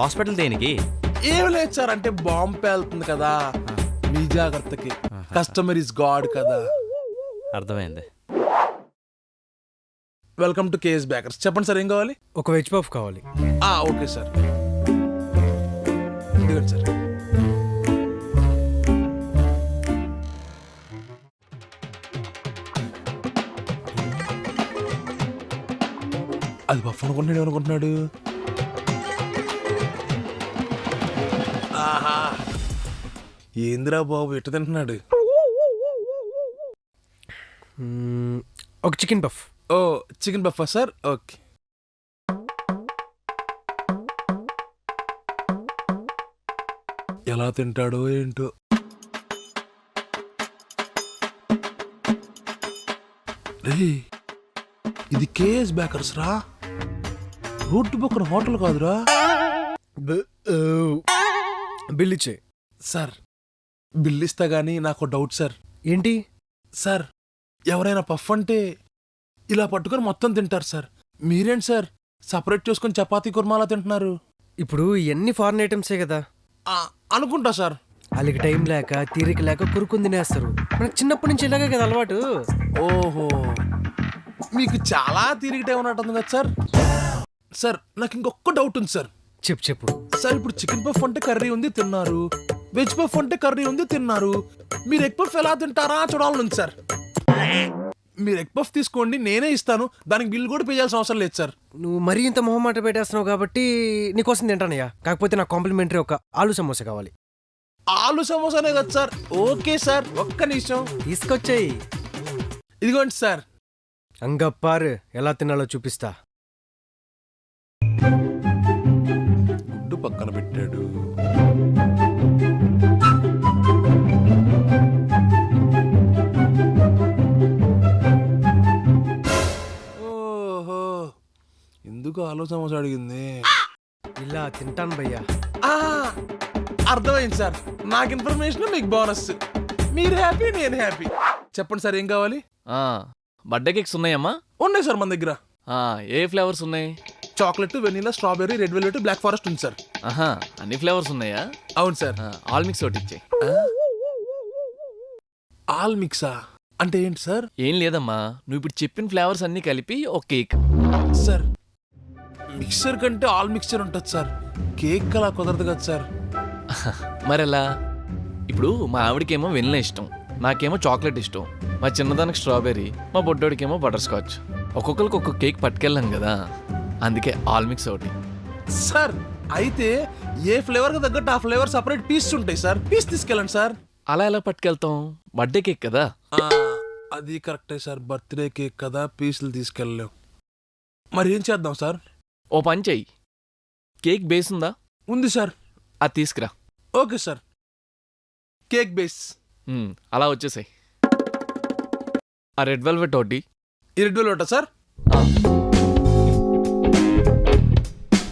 Hospital దేనికి? ఏం లేదు సార్, అంటే బాంబు పేలుతుంది కదా, మీ జాగ్రత్తకి. కస్టమర్ ఇస్ గాడ్ కదా. అర్థమైంది. Welcome to KS Bakers. చెప్పండి సార్, ఏం కావాలి? ఒక వెజ్ పఫ్ కావాలి. ఓకే సార్, ఇదిగోండి సార్. అది పఫ్ అనుకుంటున్నాడు, ఏమనుకుంటున్నాడు? ఆహా, ఏందిరా బాబు ఎట్ట తింటున్నాడు? ఒక చికెన్ పఫ్. ఓ, చికెన్ పఫా సార్? ఓకే. ఎలా తింటాడో ఏంటో. రేయ్, ఇది కేఎస్ బేకర్స్ రా, రోడ్డు పక్కన హోటల్ కాదురా. బిల్ ఇచ్చే. సార్, బిల్ ఇస్తా గానీ నాకు డౌట్ సార్. ఏంటి సార్, ఎవరైనా పఫ్ అంటే ఇలా పట్టుకొని మొత్తం తింటారు సార్. మీరేంటి సార్ సపరేట్ చేసుకొని చపాతీ కుర్మాలా తింటున్నారు? ఇప్పుడు ఇవన్నీ ఫారెన్ ఐటమ్సే కదా, అనుకుంటా సార్. వాళ్ళకి టైం లేక తీరిక లేక కొరుకుని తినేస్తారు. మనకు చిన్నప్పటి నుంచి ఇలాగే కదా అలవాటు. ఓహో, మీకు చాలా తీరిక టైం ఉన్నట్టుంది కదా సార్. సార్, నాకు ఇంకొక డౌట్ ఉంది సార్. చెప్పు. సార్, ఇప్పుడు చికెన్ పఫ్ అంటే కర్రీ ఉంది తిన్నారు, వెజ్ పఫ్ అంటే కర్రీ ఉంది తిన్నారు. మీరు ఎగ్ పఫ్ ఎలా తింటారా చూడాలని సార్. మీరు ఎగ్ పఫ్ తీసుకోండి, నేనే ఇస్తాను, దానికి బిల్ కూడా పే చేయాల్సిన అవసరం లేదు సార్. నువ్వు మరీ ఇంత మొహమాట పెట్టేస్తున్నావు కాబట్టి నీకోసం తింటానయ్యా. కాకపోతే నాకు కాంప్లిమెంటరీ ఒక ఆలు సమోసా కావాలి. ఆలు సమోసానే కదా సార్? ఓకే సార్, ఒక్క నిమిషం తీసుకొచ్చాయి. ఇదిగోండి సార్. అంగప్పారు, ఎలా తినాలో చూపిస్తా. గుడ్డు పక్కన పెట్టాడు. ఓహో, ఎందుకు ఆలు సమోసా అడిగింది? ఇలా తింటాను భయ్యా. అర్థమైంది సార్. నాకు ఇన్ఫర్మేషన్, మీకు బోనస్. మీరు హ్యాపీ, నేను హ్యాపీ. చెప్పండి సార్, ఏం కావాలి? బర్త్డే కేక్స్ ఉన్నాయమ్మా? ఉన్నాయి సార్ మన దగ్గర. ఏ ఫ్లేవర్స్ ఉన్నాయి? Chocolate, vanilla, strawberry, red velvet, black forest ఉంది సార్. అన్ని ఫ్లేవర్స్ ఉన్నాయా? అవును సార్. ఆల్ మిక్స్ ఒకటి ఇచ్చేయి. ఆల్ మిక్సా అంటే ఏంటి సార్? ఏం లేదమ్మా, నువ్వు ఇప్పుడు చెప్పిన ఫ్లేవర్స్ అన్ని కలిపి ఒక కేక్. సార్, మిక్సర్ కంటే ఆల్ మిక్సర్ ఉంటుంది సార్, కేక్ అలా కుదరదు కదా సార్. మరెలా? ఇప్పుడు మా ఆవిడకేమో వెనిలా ఇష్టం, నాకేమో చాక్లెట్ ఇష్టం, మా చిన్నదానికి స్ట్రాబెర్రీ, మా బొడ్డోడికేమో బటర్ స్కాచ్. ఒక్కొక్కరికి ఒక్కొక్క కేక్ పట్టుకెళ్ళాం కదా, అందుకే ఆల్ మిక్స్ ఒకటి. సార్, అయితే ఏ ఫ్లేవర్ కి తగ్గట్టు ఆ ఫ్లేవర్ సపరేట్ పీస్ ఉంటాయి సార్, పీస్ తీసుకెళ్ళండి సార్. అలా ఎలా పట్టుకెళ్తాం? బర్త్డే కేక్ కదా. అది కరెక్టే సార్, బర్త్డే కేక్ కదా, పీసులు తీసుకెళ్ళలేం. మరి ఏం చేద్దాం సార్? ఓ పని చెయ్యి, కేక్ బేస్ ఉందా? ఉంది సార్. అది తీసుకురా. Okay sir, cake base. అలా వచ్చేసాయి. ఆ రెడ్ వెల్వెట్ ఒకటి. ఈ రెడ్ వెల్వెటా సార్?